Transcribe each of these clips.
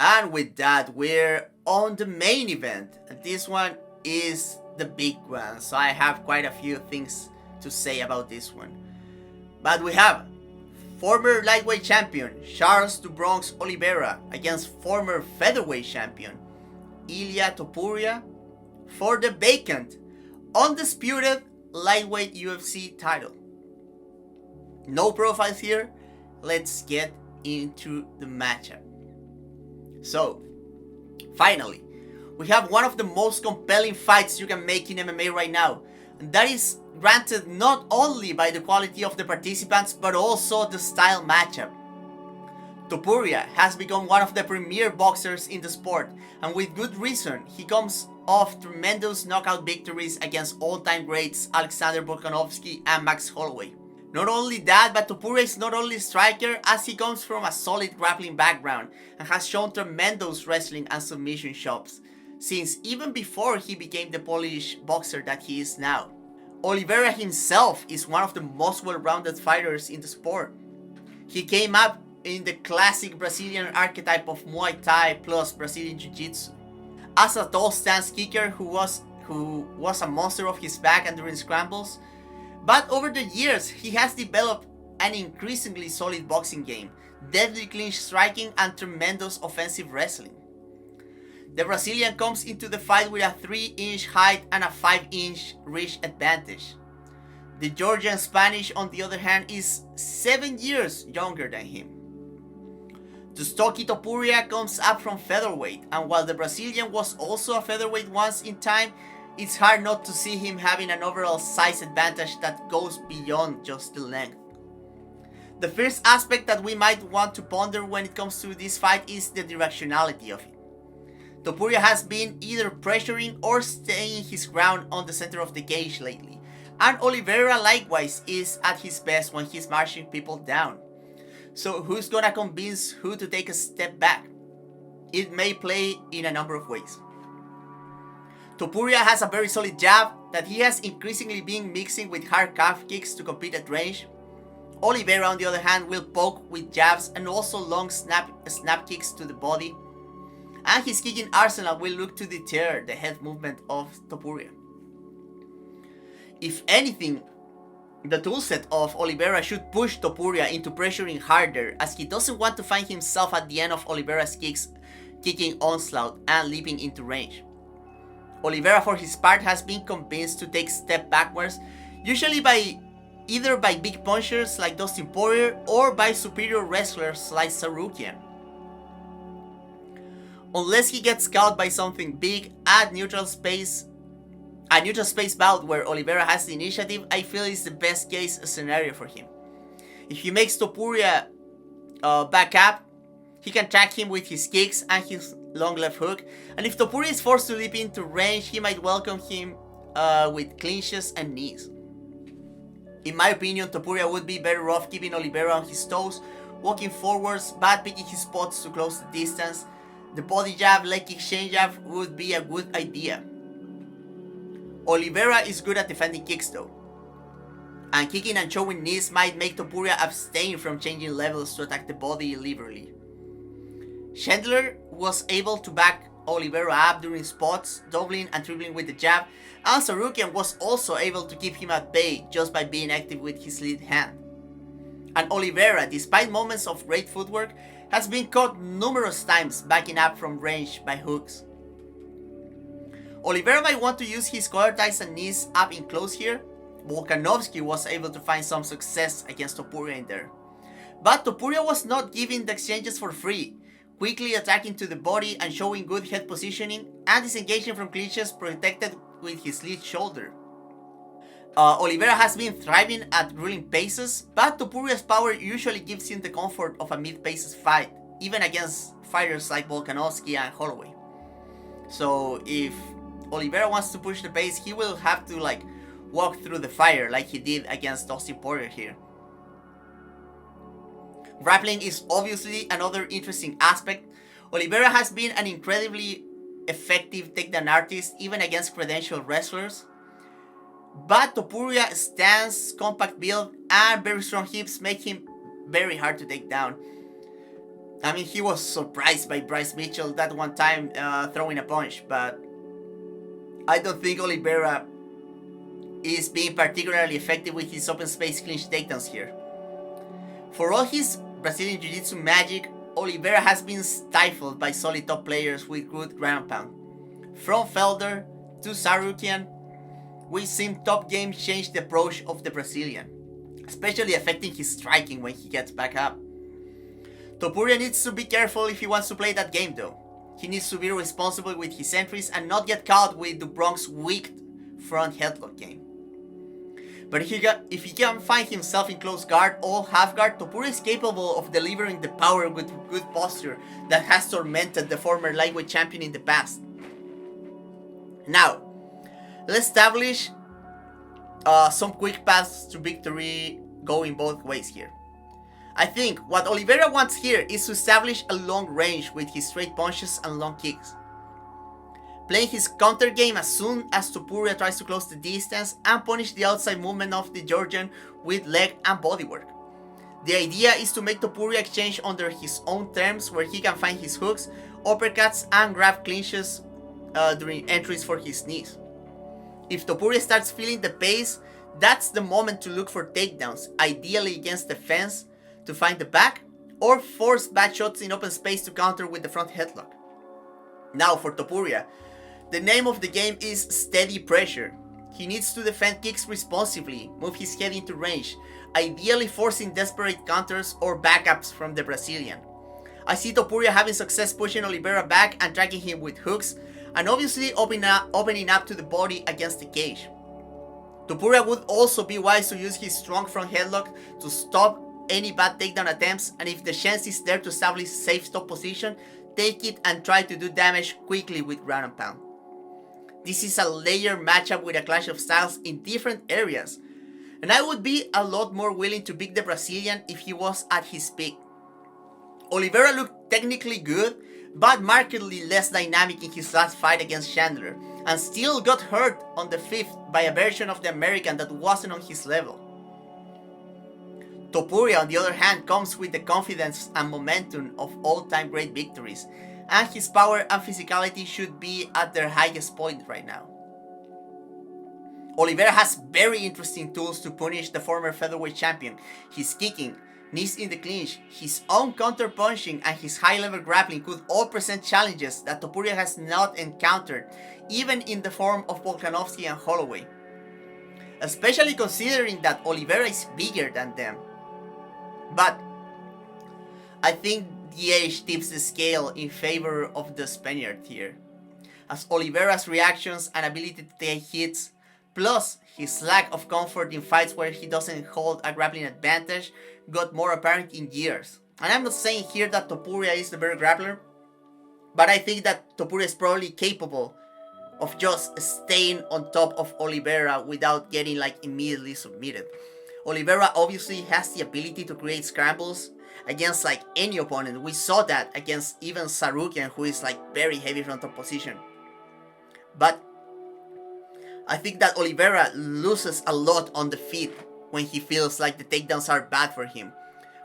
And with that, we're on the main event. This one is the big one, so I have quite a few things to say about this one. But we have former lightweight champion Charles the Bronx Oliveira against former featherweight champion Ilia Topuria for the vacant, undisputed lightweight UFC title. No profiles here, let's get into the matchup. So, finally, we have one of the most compelling fights you can make in MMA right now, and that is granted not only by the quality of the participants but also the style matchup. Topuria has become one of the premier boxers in the sport, and with good reason. He comes off tremendous knockout victories against all-time greats Alexander Volkanovski and Max Holloway. Not only that, but Topuria is not only a striker, as he comes from a solid grappling background and has shown tremendous wrestling and submission chops, since even before he became the polished boxer that he is now. Oliveira himself is one of the most well-rounded fighters in the sport. He came up in the classic Brazilian archetype of Muay Thai plus Brazilian Jiu-Jitsu. As a tall stance kicker who was a monster of his back and during scrambles, but over the years he has developed an increasingly solid boxing game, deadly clinch striking and tremendous offensive wrestling. The Brazilian comes into the fight with a 3-inch height and a 5-inch reach advantage. The Georgian Spanish, on the other hand, is 7 years younger than him. The stocky Topuria comes up from featherweight, and while the Brazilian was also a featherweight once in time, it's hard not to see him having an overall size advantage that goes beyond just the length. The first aspect that we might want to ponder when it comes to this fight is the directionality of it. Topuria has been either pressuring or staying his ground on the center of the cage lately, and Oliveira likewise is at his best when he's marching people down. So who's gonna convince who to take a step back? It may play in a number of ways. Topuria has a very solid jab that he has increasingly been mixing with hard calf kicks to compete at range. Oliveira, on the other hand, will poke with jabs and also long snap kicks to the body, and his kicking arsenal will look to deter the head movement of Topuria. If anything, the toolset of Oliveira should push Topuria into pressuring harder, as he doesn't want to find himself at the end of Oliveira's kicking onslaught and leaping into range. Oliveira, for his part, has been convinced to take a step backwards, usually either by big punchers like Dustin Poirier or by superior wrestlers like Sarukian. Unless he gets caught by something big at neutral space bout where Oliveira has the initiative, I feel is the best case scenario for him. If he makes Topuria back up, he can track him with his kicks and his long left hook, and if Topuria is forced to leap into range, he might welcome him with clinches and knees. In my opinion, Topuria would be better off keeping Oliveira on his toes, walking forwards but picking his spots to close the distance. The body jab, leg kick, chain jab would be a good idea. Oliveira is good at defending kicks though, and kicking and showing knees might make Topuria abstain from changing levels to attack the body liberally. Chandler was able to back Oliveira up during spots, doubling and tripling with the jab, and Sarukian was also able to keep him at bay just by being active with his lead hand. And Oliveira, despite moments of great footwork, has been caught numerous times backing up from range by hooks. Oliveira might want to use his collar ties and knees up in close here. Volkanovski was able to find some success against Topuria in there. But Topuria was not giving the exchanges for free, quickly attacking to the body and showing good head positioning and disengaging from clinches protected with his lead shoulder. Oliveira has been thriving at ruling paces, but Topuria's power usually gives him the comfort of a mid-paces fight, even against fighters like Volkanovski and Holloway. So if Oliveira wants to push the pace, he will have to walk through the fire like he did against Dustin Poirier here. Grappling is obviously another interesting aspect. Oliveira has been an incredibly effective takedown artist even against credentialed wrestlers. But Topuria's stance, compact build, and very strong hips make him very hard to take down. I mean, he was surprised by Bryce Mitchell that one time throwing a punch, but I don't think Oliveira is being particularly effective with his open space clinch takedowns here. For all his Brazilian Jiu-Jitsu magic, Oliveira has been stifled by solid top players with good ground and pound. From Felder to Sarukian, we've seen top game change the approach of the Brazilian, especially affecting his striking when he gets back up. Topuria needs to be careful if he wants to play that game though. He needs to be responsible with his entries and not get caught with Dubronk's weak front headlock game. But if he can find himself in close guard or half guard, Topuria is capable of delivering the power with good posture that has tormented the former lightweight champion in the past. Now, let's establish some quick paths to victory going both ways here. I think what Oliveira wants here is to establish a long range with his straight punches and long kicks. Playing his counter game as soon as Topuria tries to close the distance and punish the outside movement of the Georgian with leg and bodywork. The idea is to make Topuria exchange under his own terms where he can find his hooks, uppercuts and grab clinches during entries for his knees. If Topuria starts feeling the pace, that's the moment to look for takedowns, ideally against the fence to find the back, or force bad shots in open space to counter with the front headlock. Now for Topuria, the name of the game is steady pressure. He needs to defend kicks responsibly, move his head into range, ideally forcing desperate counters or backups from the Brazilian. I see Topuria having success pushing Oliveira back and tracking him with hooks, and obviously opening up to the body against the cage. Topuria would also be wise to use his strong front headlock to stop any bad takedown attempts, and if the chance is there to establish safe stop position, take it and try to do damage quickly with ground and pound. This is a layered matchup with a clash of styles in different areas, and I would be a lot more willing to pick the Brazilian if he was at his peak. Oliveira looked technically good, but markedly less dynamic in his last fight against Chandler, and still got hurt on the 5th by a version of the American that wasn't on his level. Topuria, on the other hand, comes with the confidence and momentum of all-time great victories, and his power and physicality should be at their highest point right now. Oliveira has very interesting tools to punish the former featherweight champion. His kicking, knees in the clinch, his own counter-punching, and his high-level grappling could all present challenges that Topuria has not encountered, even in the form of Volkanovski and Holloway. Especially considering that Oliveira is bigger than them. But I think the age tips the scale in favor of the Spaniard here, as Oliveira's reactions and ability to take hits, plus his lack of comfort in fights where he doesn't hold a grappling advantage, got more apparent in years. And I'm not saying here that Topuria is the better grappler, but I think that Topuria is probably capable of just staying on top of Oliveira without getting immediately submitted. Oliveira obviously has the ability to create scrambles against any opponent. We saw that against even Sarukian, who is very heavy from top position. But I think that Oliveira loses a lot on the feet when he feels like the takedowns are bad for him.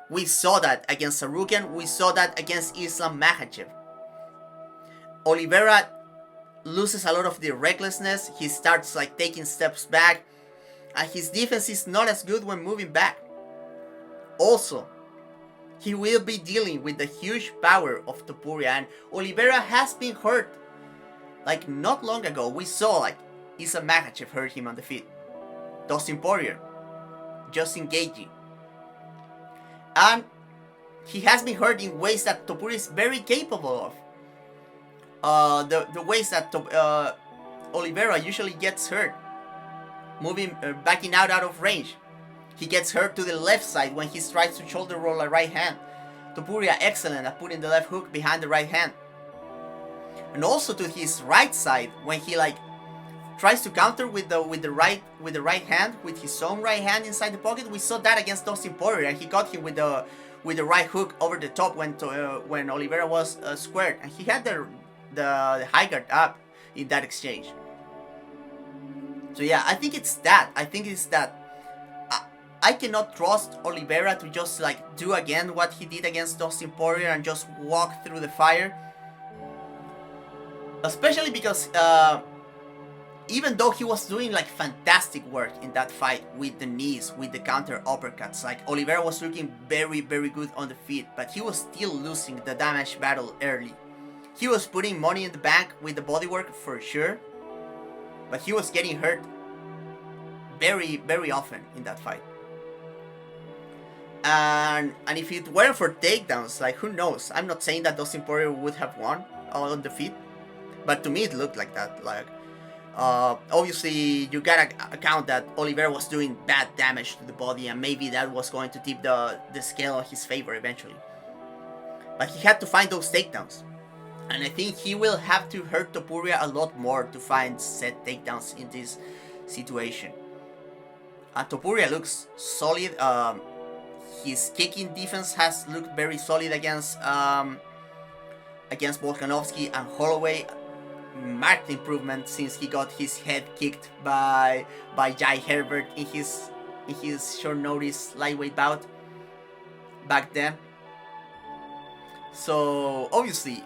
We saw that against Sarukian, we saw that against Islam Makhachev. Oliveira loses a lot of the recklessness, he starts taking steps back, and his defense is not as good when moving back. Also, he will be dealing with the huge power of Topuria, and Oliveira has been hurt. Not long ago, we saw Islam Makhachev hurt him on the feet. Dustin Poirier, Justin Gaethje. And he has been hurt in ways that Topuria is very capable of. The ways that Oliveira usually gets hurt. Backing out of range. He gets hurt to the left side when he tries to shoulder roll a right hand. Topuria excellent at putting the left hook behind the right hand. And also to his right side when he tries to counter with the right hand, with his own right hand inside the pocket. We saw that against Dustin Poirier, and he got him with the right hook over the top when Oliveira was squared, and he had the high guard up in that exchange. So yeah, I think it's that. I cannot trust Oliveira to just like do again what he did against Dustin Poirier and just walk through the fire. Especially because even though he was doing like fantastic work in that fight with the knees, with the counter uppercuts, like Oliveira was looking very, very good on the feet, but he was still losing the damage battle early. He was putting money in the bank with the bodywork for sure, but he was getting hurt very, very often in that fight. And if it weren't for takedowns, like who knows? I'm not saying that Dustin Poirier would have won on the feet, but to me it looked like that. Like obviously you gotta account that Oliveira was doing bad damage to the body, and maybe that was going to tip the scale in his favor eventually. But he had to find those takedowns, and I think he will have to hurt Topuria a lot more to find set takedowns in this situation. Topuria looks solid. His kicking defense has looked very solid against Volkanovski, and Holloway marked improvement since he got his head kicked by Jai Herbert in his short notice lightweight bout back then. So obviously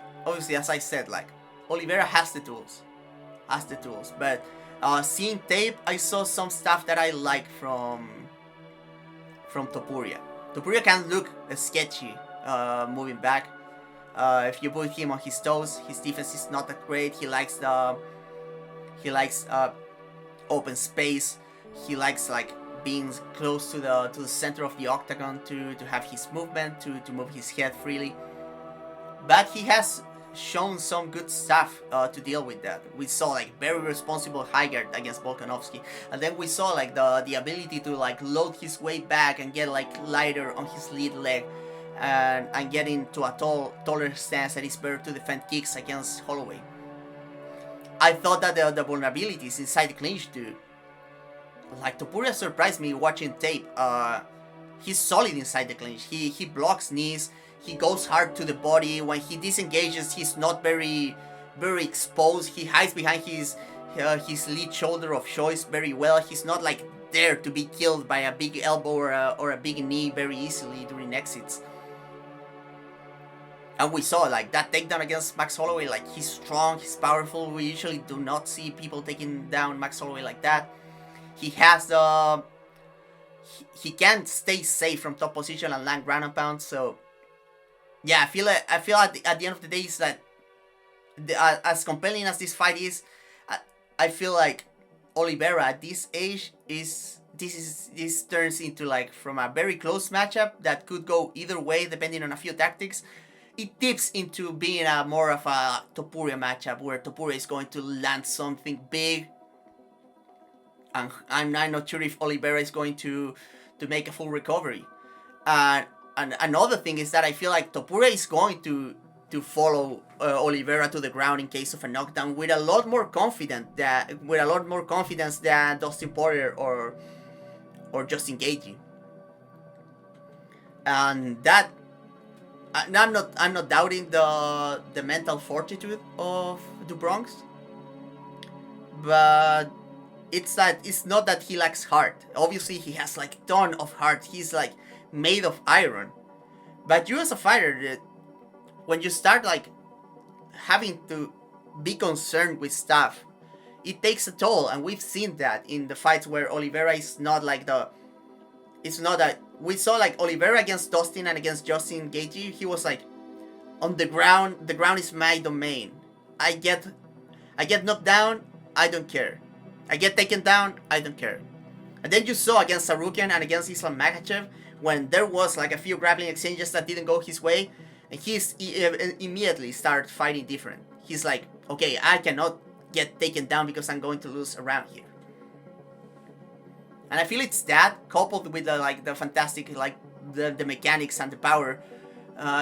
as I said, like Oliveira has the tools, but seeing tape, I saw some stuff that I like from Topuria. Topuria can look sketchy moving back. If you put him on his toes, his defense is not that great. He likes open space. He likes like being close to the center of the octagon to have his movement, to move his head freely. But he has shown some good stuff to deal with that. We saw like very responsible high guard against Volkanovski, and then we saw like the ability to like load his weight back and get like lighter on his lead leg, and get into a taller stance that is better to defend kicks against Holloway. I thought that the vulnerabilities inside the clinch too. Like Topuria surprised me watching tape. He's solid inside the clinch. He blocks knees. He goes hard to the body. When he disengages, he's not very exposed. He hides behind his lead shoulder of choice very well. He's not like there to be killed by a big elbow or a big knee very easily during exits. And we saw like that takedown against Max Holloway. Like he's strong, he's powerful. We usually do not see people taking down Max Holloway like that. He has he can stay safe from top position and land ground and pound. So yeah, I feel at the end of the day is that as compelling as this fight is, I feel like Oliveira at this age this turns into like from a very close matchup that could go either way depending on a few tactics. It tips into being more of a Topuria matchup where Topuria is going to land something big, and I'm not sure if Oliveira is going to make a full recovery. And another thing is that I feel like Topuria is going to follow Oliveira to the ground in case of a knockdown with a lot more confidence than Dustin Poirier or Justin Gaethje. And that I'm not doubting the mental fortitude of the Bronx, but it's not that he lacks heart. Obviously he has like ton of heart. He's like made of iron. But you as a fighter, when you start like having to be concerned with stuff, it takes a toll, and we've seen that in the fights where Oliveira is not like it's not that we saw like Oliveira against Dustin and against Justin Gaethje. He was like on the ground is my domain. I get knocked down, I don't care. I get taken down, I don't care. And then you saw against Sarukian and against Islam Makhachev when there was like a few grappling exchanges that didn't go his way, and he immediately started fighting different. He's like, okay, I cannot get taken down because I'm going to lose a round here. And I feel it's that coupled with the fantastic the mechanics and the power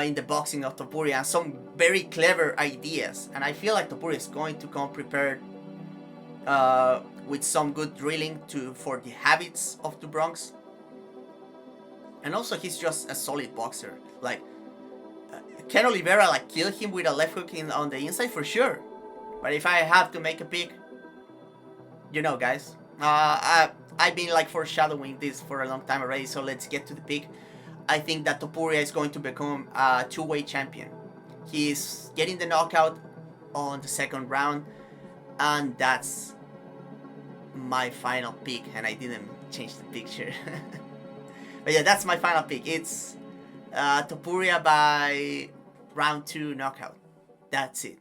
in the boxing of Topuria and some very clever ideas. And I feel like Topuria is going to come prepared with some good drilling for the habits of the Bronx. And also he's just a solid boxer. Like can Oliveira like kill him with a left hook on the inside? For sure. But if I have to make a pick, you know guys, I've been like foreshadowing this for a long time already, so let's get to the pick. I think that Topuria is going to become a two-way champion. He's getting the knockout on the second round, and that's my final pick. And I didn't change the picture. But yeah, that's my final pick. It's Topuria by round 2 knockout. That's it.